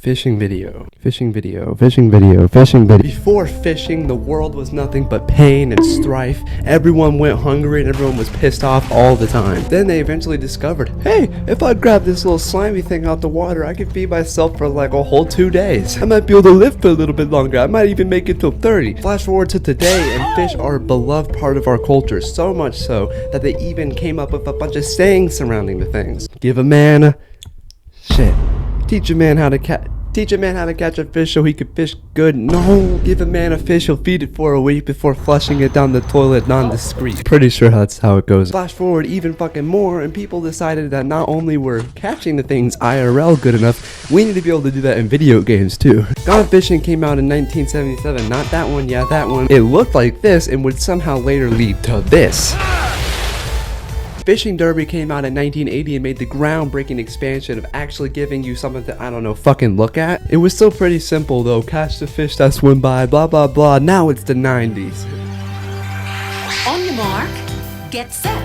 Fishing video, fishing video, fishing video, fishing video. Before fishing, the world was nothing but pain and strife. Everyone went hungry and everyone was pissed off all the time. Then they eventually discovered, hey, if I grab this little slimy thing out the water, I can feed myself for like a whole 2 days. I might be able to live for a little bit longer. I might even make it till 30. Flash forward to today, and fish are a beloved part of our culture, so much so that they even came up with a bunch of sayings surrounding the things. Give a man shit. Teach a man how to catch a fish so he could fish good. No, give a man a fish, he'll feed it for a week before flushing it down the toilet non-discreet. Pretty sure that's how it goes. Flash forward even fucking more, and people decided that not only were catching the things IRL good enough, we need to be able to do that in video games too. Gone Fishing came out in 1977, not that one, yeah, that one. It looked like this and would somehow later lead to this. Fishing Derby came out in 1980 and made the groundbreaking expansion of actually giving you something to, I don't know, fucking look at. It was still pretty simple though, catch the fish that swim by, blah blah blah. Now it's the 90s. On your mark, get set.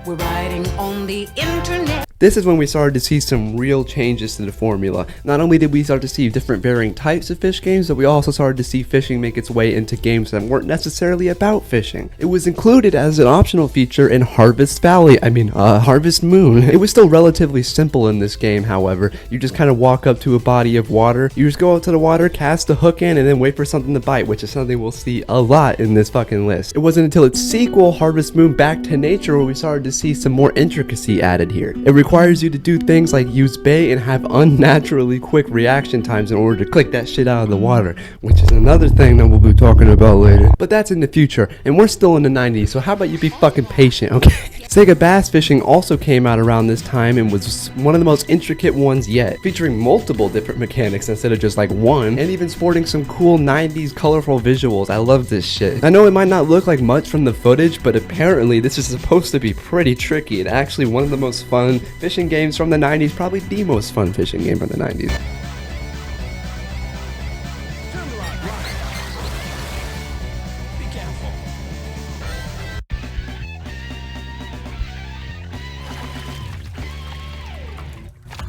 We're riding on the internet. This is when we started to see some real changes to the formula. Not only did we start to see different varying types of fish games, but we also started to see fishing make its way into games that weren't necessarily about fishing. It was included as an optional feature in Harvest Moon. It was still relatively simple in this game, however. You just kind of walk up to a body of water, you just go out to the water, cast a hook in, and then wait for something to bite, which is something we'll see a lot in this fucking list. It wasn't until its sequel, Harvest Moon Back to Nature, where we started to see some more intricacy added here. It requires you to do things like use bait and have unnaturally quick reaction times in order to click that shit out of the water, which is another thing that we'll be talking about later. But that's in the future, and we're still in the 90s, so how about you be fucking patient, okay? Sega Bass Fishing also came out around this time and was one of the most intricate ones yet, featuring multiple different mechanics instead of just like one, and even sporting some cool 90s colorful visuals. I love this shit. I know it might not look like much from the footage, but apparently this is supposed to be pretty tricky and actually one of the most fun fishing games from the 90s, probably the most fun fishing game from the 90s.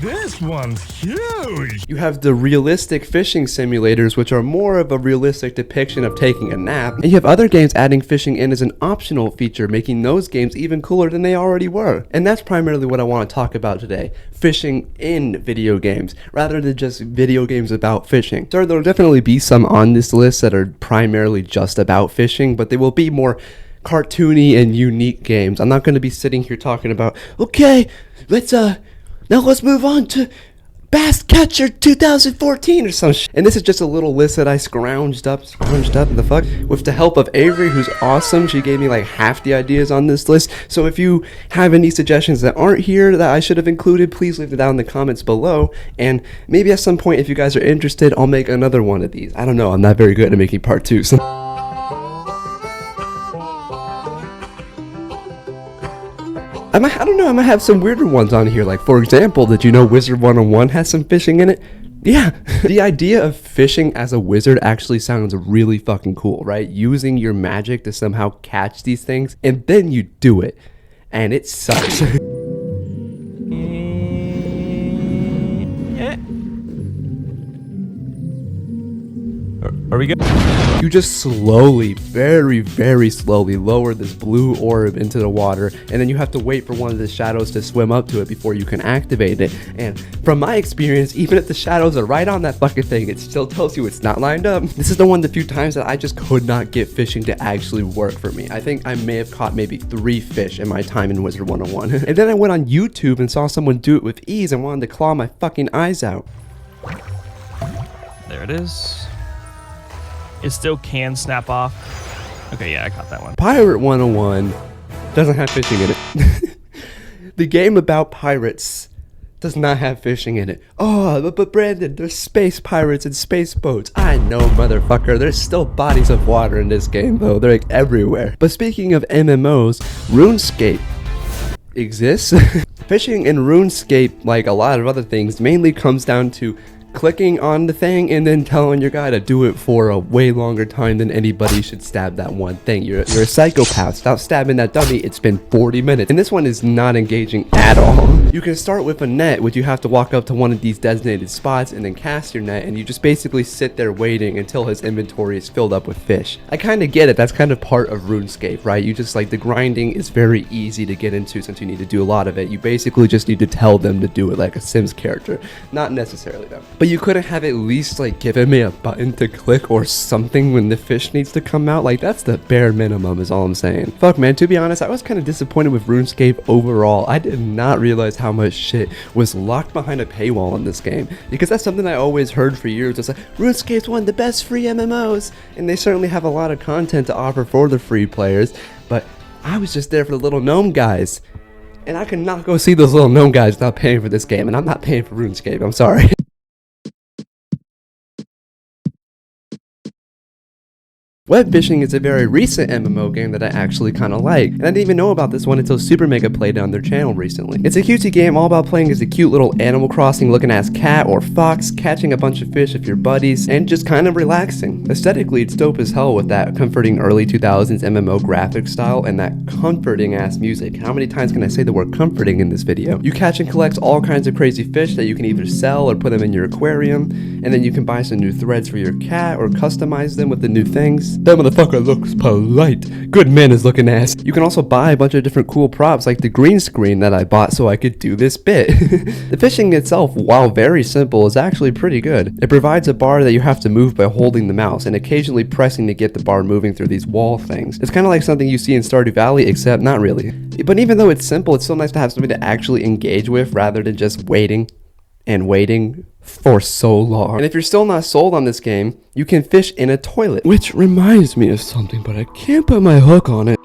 This one's huge! You have the realistic fishing simulators, which are more of a realistic depiction of taking a nap, and you have other games adding fishing in as an optional feature, making those games even cooler than they already were. And that's primarily what I want to talk about today, fishing in video games, rather than just video games about fishing. Sure, there'll definitely be some on this list that are primarily just about fishing, but they will be more cartoony and unique games. I'm not going to be sitting here talking about, okay, now let's move on to Bass Catcher 2014 or some shit. And this is just a little list that I scrounged up with the help of Avery, who's awesome. She gave me like half the ideas on this list. So if you have any suggestions that aren't here that I should have included, please leave it down in the comments below. And maybe at some point, if you guys are interested, I'll make another one of these. I don't know, I'm not very good at making part 2s. I don't know, I might have some weirder ones on here. Like, for example, did you know Wizard 101 has some fishing in it? Yeah. The idea of fishing as a wizard actually sounds really fucking cool, right? Using your magic to somehow catch these things, and then you do it. And it sucks. Are we good? You just slowly, very, very slowly lower this blue orb into the water, and then you have to wait for one of the shadows to swim up to it before you can activate it. And from my experience, even if the shadows are right on that fucking thing, it still tells you it's not lined up. This is the one, the few times that I just could not get fishing to actually work for me. I think I may have caught maybe 3 fish in my time in Wizard 101. And then I went on YouTube and saw someone do it with ease and wanted to claw my fucking eyes out. There it is. It still can snap off. Okay, yeah, I caught that one. Pirate 101 doesn't have fishing in it. The game about pirates does not have fishing in it. Oh, but Brandon, there's space pirates and space boats. I know, motherfucker. There's still bodies of water in this game, though. They're like everywhere. But speaking of MMOs, RuneScape exists. Fishing in RuneScape, like a lot of other things, mainly comes down to clicking on the thing and then telling your guy to do it for a way longer time than anybody should stab that one thing. You're a psychopath. Stop stabbing that dummy. It's been 40 minutes. And this one is not engaging at all. You can start with a net, which you have to walk up to one of these designated spots and then cast your net, and you just basically sit there waiting until his inventory is filled up with fish. I kind of get it. That's kind of part of RuneScape, right? You just like the grinding is very easy to get into since you need to do a lot of it. You basically just need to tell them to do it like a Sims character. Not necessarily though. But you couldn't have at least like given me a button to click or something when the fish needs to come out. Like that's the bare minimum is all I'm saying. Fuck man, to be honest, I was kind of disappointed with RuneScape overall. I did not realize how much shit was locked behind a paywall in this game, because that's something I always heard for years. It's like RuneScape's one of the best free MMOs, and they certainly have a lot of content to offer for the free players, but I was just there for the little gnome guys. And I could not go see those little gnome guys without paying for this game, and I'm not paying for RuneScape, I'm sorry. Web fishing is a very recent MMO game that I actually kind of like, and I didn't even know about this one until Super Mega played it on their channel recently. It's a cutesy game all about playing as a cute little Animal Crossing looking ass cat or fox, catching a bunch of fish with your buddies, and just kind of relaxing. Aesthetically, it's dope as hell with that comforting early 2000s MMO graphic style and that comforting ass music. How many times can I say the word comforting in this video? You catch and collect all kinds of crazy fish that you can either sell or put them in your aquarium, and then you can buy some new threads for your cat or customize them with the new things. That motherfucker looks polite. Good manners looking ass. You can also buy a bunch of different cool props like the green screen that I bought so I could do this bit. The fishing itself, while very simple, is actually pretty good. It provides a bar that you have to move by holding the mouse and occasionally pressing to get the bar moving through these wall things. It's kind of like something you see in Stardew Valley, except not really. But even though it's simple, it's still nice to have something to actually engage with rather than just waiting and waiting for so long. And if you're still not sold on this game, you can fish in a toilet. Which reminds me of something, but I can't put my hook on it.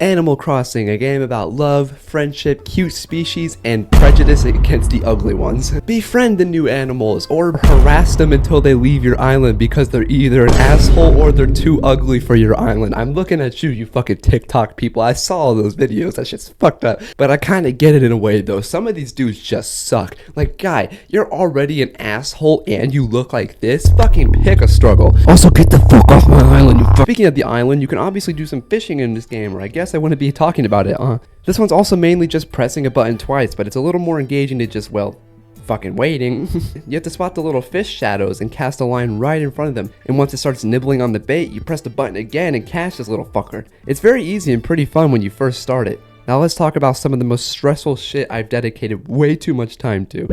Animal Crossing, a game about love, friendship, cute species, and prejudice against the ugly ones. Befriend the new animals, or harass them until they leave your island because they're either an asshole or they're too ugly for your island. I'm looking at you, you fucking TikTok people. I saw all those videos, that shit's fucked up. But I kinda get it in a way though. Some of these dudes just suck. Like, guy, you're already an asshole and you look like this? Fucking pick a struggle. Also, get the fuck off my island, you fuck. Speaking of the island, you can obviously do some fishing in this game, or I guess I wouldn't be talking about it, This one's also mainly just pressing a button twice, but it's a little more engaging than just, well, fucking waiting. You have to spot the little fish shadows and cast a line right in front of them, and once it starts nibbling on the bait, you press the button again and catch this little fucker. It's very easy and pretty fun when you first start it. Now let's talk about some of the most stressful shit I've dedicated way too much time to.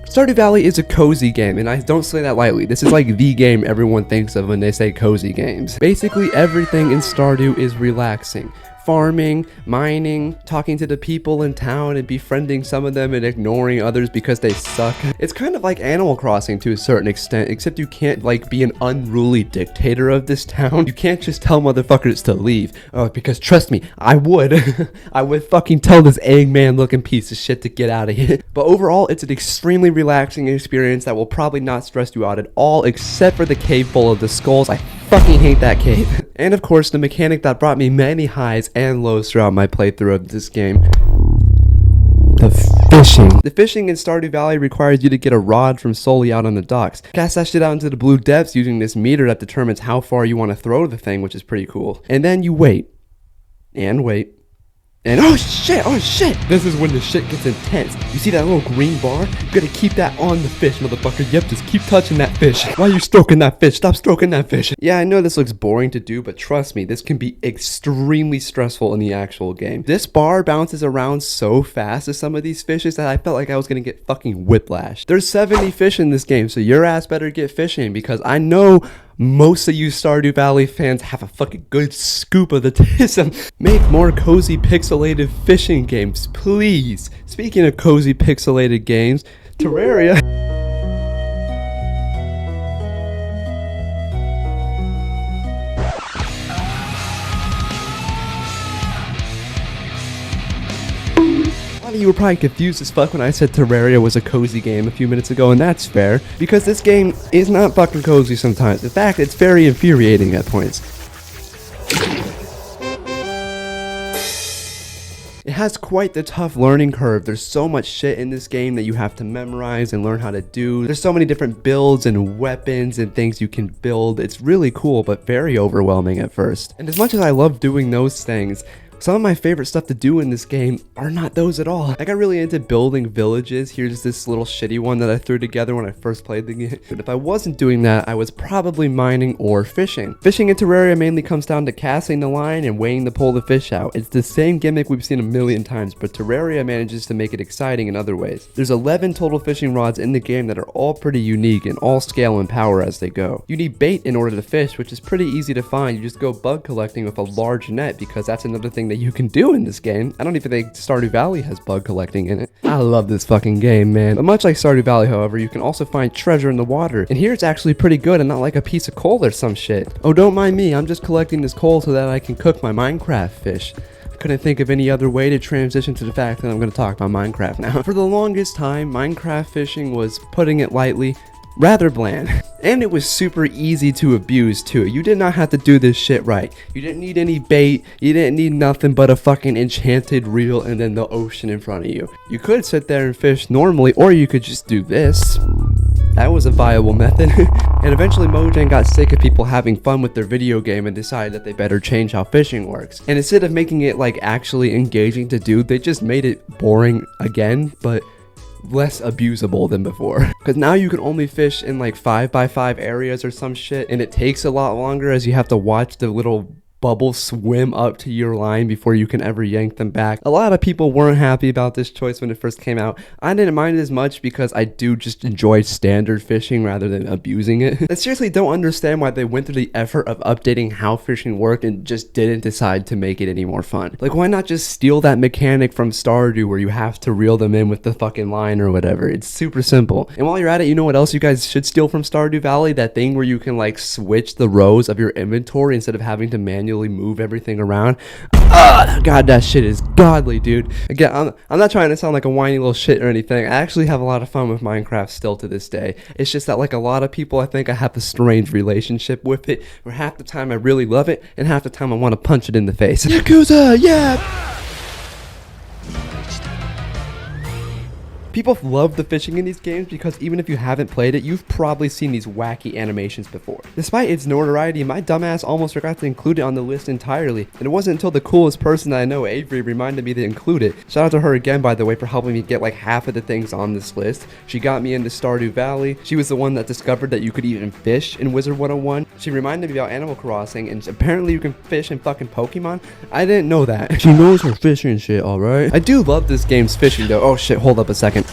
Stardew Valley is a cozy game, and I don't say that lightly. This is like the game everyone thinks of when they say cozy games. Basically, everything in Stardew is relaxing. Farming, mining, talking to the people in town and befriending some of them and ignoring others because they suck. It's kind of like Animal Crossing to a certain extent, except you can't like be an unruly dictator of this town. You can't just tell motherfuckers to leave. Because trust me, I would. I would fucking tell this Eggman looking piece of shit to get out of here. But overall, it's an extremely relaxing experience that will probably not stress you out at all, except for the cave full of the skulls. I fucking hate that cave. And of course, the mechanic that brought me many highs and lows throughout my playthrough of this game. The fishing. The fishing in Stardew Valley requires you to get a rod from Sully out on the docks. Cast that shit out into the blue depths using this meter that determines how far you want to throw the thing, which is pretty cool. And then you wait. And wait. And oh shit, this is when the shit gets intense. You see that little green bar? You gotta keep that on the fish, motherfucker. Yep, just keep touching that fish. Why are you stroking that fish? Stop stroking that fish. Yeah, I know this looks boring to do, but trust me, this can be extremely stressful in the actual game. This bar bounces around so fast as some of these fishes that I felt like I was gonna get fucking whiplash. There's 70 fish in this game, so your ass better get fishing because I know most of you Stardew Valley fans have a fucking good scoop of the tism. Make more cozy pixelated fishing games, please. Speaking of cozy pixelated games, Terraria. A lot of you were probably confused as fuck when I said Terraria was a cozy game a few minutes ago, and that's fair, because this game is not fucking cozy sometimes. In fact, it's very infuriating at points. It has quite the tough learning curve. There's so much shit in this game that you have to memorize and learn how to do. There's so many different builds and weapons and things you can build. It's really cool, but very overwhelming at first. And as much as I love doing those things, some of my favorite stuff to do in this game are not those at all. I got really into building villages. Here's this little shitty one that I threw together when I first played the game. But if I wasn't doing that, I was probably mining or fishing. Fishing in Terraria mainly comes down to casting the line and waiting to pull the fish out. It's the same gimmick we've seen a million times, but Terraria manages to make it exciting in other ways. There's 11 total fishing rods in the game that are all pretty unique and all scale in power as they go. You need bait in order to fish, which is pretty easy to find. You just go bug collecting with a large net, because that's another thing that you can do in this game. I don't even think Stardew Valley has bug collecting in it. I love this fucking game, man. But much like Stardew Valley, however, you can also find treasure in the water. And here it's actually pretty good and not like a piece of coal or some shit. Oh, don't mind me. I'm just collecting this coal so that I can cook my Minecraft fish. I couldn't think of any other way to transition to the fact that I'm going to talk about Minecraft now. For the longest time, Minecraft fishing was, putting it lightly, rather bland. And it was super easy to abuse too. You did not have to do this shit right. You didn't need any bait. You didn't need nothing but a fucking enchanted reel and then the ocean in front of you. You could sit there and fish normally, or you could just do this. That was a viable method. And eventually Mojang got sick of people having fun with their video game and decided that they better change how fishing works. And instead of making it like actually engaging to do, they just made it boring again, but less abusable than before. Because now you can only fish in like 5x5 areas or some shit, and it takes a lot longer as you have to watch the little bubbles swim up to your line before you can ever yank them back. A lot of people weren't happy about this choice when it first came out. I didn't mind it as much because I do just enjoy standard fishing rather than abusing it. I seriously don't understand why they went through the effort of updating how fishing worked and just didn't decide to make it any more fun. Like, why not just steal that mechanic from Stardew where you have to reel them in with the fucking line or whatever? It's super simple. And while you're at it, you know what else you guys should steal from Stardew Valley? That thing where you can like switch the rows of your inventory instead of having to manually move everything around. God, that shit is godly, dude. Again, I'm not trying to sound like a whiny little shit or anything. I actually have a lot of fun with Minecraft still to this day. It's just that like a lot of people, I think I have a strange relationship with it, where half the time I really love it and half the time I want to punch it in the face. Yakuza, yeah! People love the fishing in these games because even if you haven't played it, you've probably seen these wacky animations before. Despite its notoriety, my dumbass almost forgot to include it on the list entirely, and it wasn't until the coolest person that I know, Avery, reminded me to include it. Shout out to her again, by the way, for helping me get like half of the things on this list. She got me into Stardew Valley. She was the one that discovered that you could even fish in Wizard 101. She reminded me about Animal Crossing, and apparently you can fish in fucking Pokemon. I didn't know that. She knows her fishing shit, alright? I do love this game's fishing though. Oh shit, hold up a second.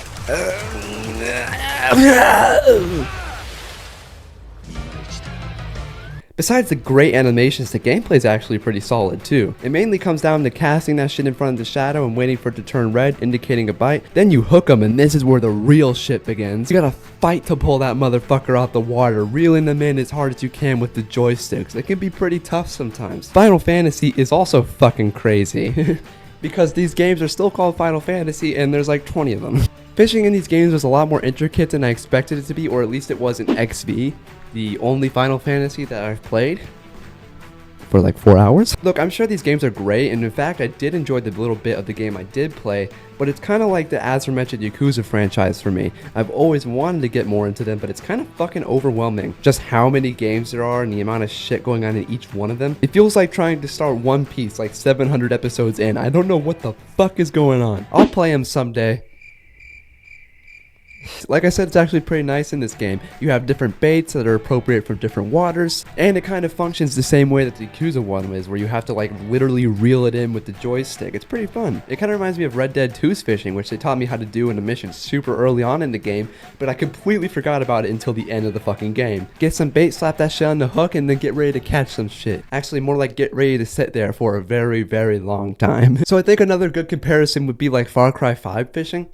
Besides the great animations, the gameplay is actually pretty solid too. It mainly comes down to casting that shit in front of the shadow and waiting for it to turn red, indicating a bite. Then you hook them, and this is where the real shit begins. You gotta fight to pull that motherfucker out the water, reeling them in as hard as you can with the joysticks. It can be pretty tough sometimes. Final Fantasy is also fucking crazy. Because these games are still called Final Fantasy and there's like 20 of them. Fishing in these games was a lot more intricate than I expected it to be, or at least it was in XV, the only Final Fantasy that I've played for like 4 hours. Look, I'm sure these games are great, and in fact I did enjoy the little bit of the game I did play, but it's kind of like the aforementioned Yakuza franchise for me. I've always wanted to get more into them, but it's kind of fucking overwhelming. Just how many games there are and the amount of shit going on in each one of them. It feels like trying to start One Piece like 700 episodes in. I don't know what the fuck is going on. I'll play them someday. Like I said, it's actually pretty nice in this game. You have different baits that are appropriate for different waters, and it kind of functions the same way that the Yakuza one is, where you have to like literally reel it in with the joystick. It's pretty fun. It kind of reminds me of Red Dead 2's fishing, which they taught me how to do in a mission super early on in the game, but I completely forgot about it until the end of the fucking game. Get some bait, slap that shit on the hook, and then get ready to catch some shit. Actually, more like get ready to sit there for a very, very long time. So I think another good comparison would be like Far Cry 5 fishing.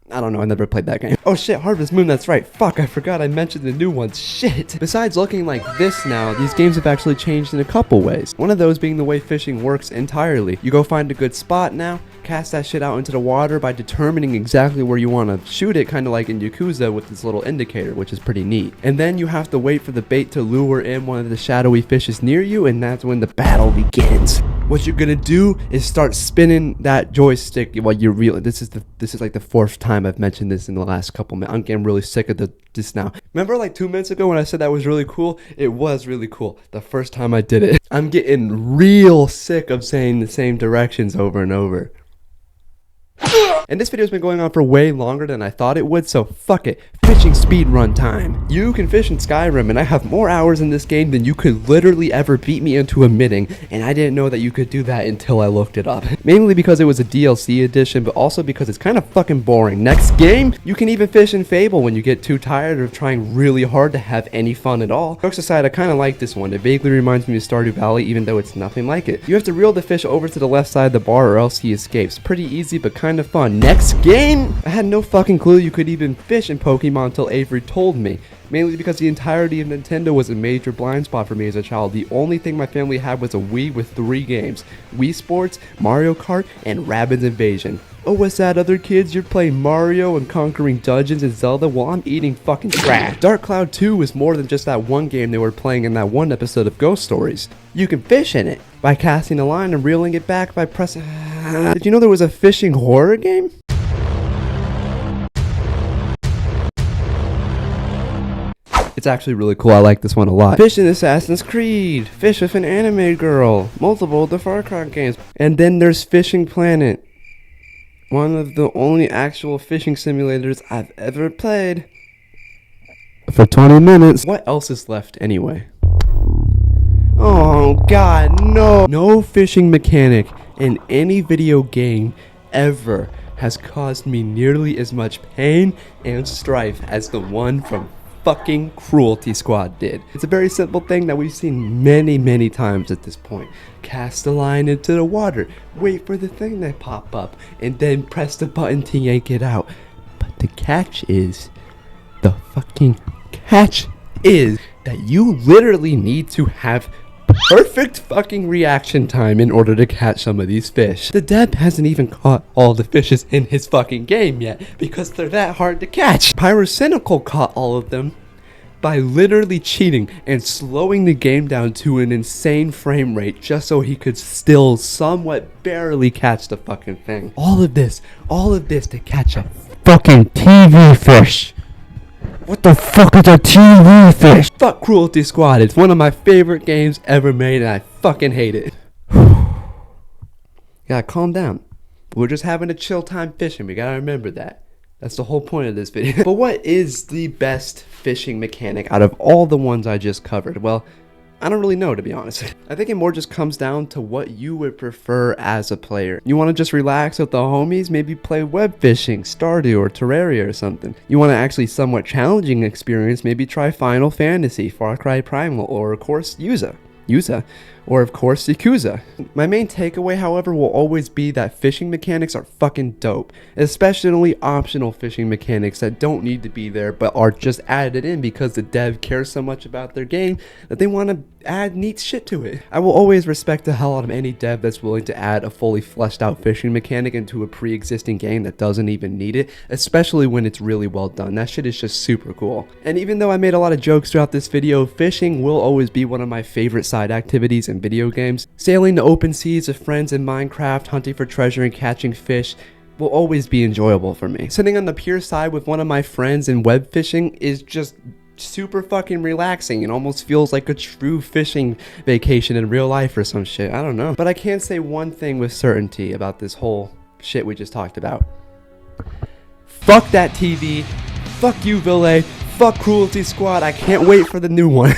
I don't know, I never played that game. Oh shit, Harvest Moon, that's right. Fuck, I forgot I mentioned the new ones. Shit. Besides looking like this now, these games have actually changed in a couple ways. One of those being the way fishing works entirely. You go find a good spot now, cast that shit out into the water by determining exactly where you want to shoot it, kind of like in Yakuza with this little indicator, which is pretty neat. And then you have to wait for the bait to lure in one of the shadowy fishes near you, and that's when the battle begins. What you're gonna do is start spinning that joystick while you're reeling. This is like the fourth time I've mentioned this in the last couple minutes. I'm getting really sick of this now. Remember like 2 minutes ago when I said that was really cool? It was really cool the first time I did it. I'm getting real sick of saying the same directions over and over. And this video's been going on for way longer than I thought it would, so fuck it. Fishing speedrun time. You can fish in Skyrim, and I have more hours in this game than you could literally ever beat me into admitting, and I didn't know that you could do that until I looked it up. Mainly because it was a DLC edition, but also because it's kind of fucking boring. Next game, you can even fish in Fable when you get too tired of trying really hard to have any fun at all. Jokes aside, I kind of like this one. It vaguely reminds me of Stardew Valley, even though it's nothing like it. You have to reel the fish over to the left side of the bar or else he escapes. Pretty easy, but kind of fun. Next game! I had no fucking clue you could even fish in Pokemon until Avery told me. Mainly because the entirety of Nintendo was a major blind spot for me as a child. The only thing my family had was a Wii with 3 games. Wii Sports, Mario Kart, and Rabbids Invasion. Oh, what's that, other kids? You're playing Mario and conquering dungeons and Zelda while I'm eating fucking trash. Dark Cloud 2 was more than just that one game they were playing in that one episode of Ghost Stories. You can fish in it by casting a line and reeling it back by pressing... Did you know there was a fishing horror game? It's actually really cool. I like this one a lot. Fish in Assassin's Creed. Fish with an anime girl. Multiple of the Far Cry games. And then there's Fishing Planet. One of the only actual fishing simulators I've ever played. For 20 minutes. What else is left anyway? Oh god, no. No fishing mechanic in any video game ever has caused me nearly as much pain and strife as the one from fucking Cruelty Squad did. It's a very simple thing that we've seen many times at this point. Cast the line into the water, wait for the thing to pop up, and then press the button to yank it out. But the catch is that you literally need to have perfect fucking reaction time in order to catch some of these fish. The dev hasn't even caught all the fishes in his fucking game yet because they're that hard to catch. Pyrocynical caught all of them by literally cheating and slowing the game down to an insane frame rate just so he could still somewhat barely catch the fucking thing. All of this to catch a fucking TV fish. What the fuck is a TV fish? Fuck Cruelty Squad. It's one of my favorite games ever made and I fucking hate it. Yeah, calm down. We're just having a chill time fishing. We gotta remember that. That's the whole point of this video. But what is the best fishing mechanic out of all the ones I just covered? Well, I don't really know, to be honest. I think it more just comes down to what you would prefer as a player. You want to just relax with the homies? Maybe play web fishing, Stardew, or Terraria or something. You want to actually somewhat challenging experience? Maybe try Final Fantasy, Far Cry Primal, or of course Yakuza, or of course Yakuza. My main takeaway, however, will always be that fishing mechanics are fucking dope, especially optional fishing mechanics that don't need to be there but are just added in because the dev cares so much about their game that they want to add neat shit to it. I will always respect the hell out of any dev that's willing to add a fully fleshed out fishing mechanic into a pre-existing game that doesn't even need it, especially when it's really well done. That shit is just super cool. And even though I made a lot of jokes throughout this video, fishing will always be one of my favorite side activities in video games. Sailing the open seas with friends in Minecraft, hunting for treasure and catching fish will always be enjoyable for me. Sitting on the pier side with one of my friends in web fishing is just super fucking relaxing. It almost feels like a true fishing vacation in real life or some shit. I don't know. But I can say one thing with certainty about this whole shit we just talked about. Fuck that TV. Fuck you, Ville. Fuck Cruelty Squad. I can't wait for the new one.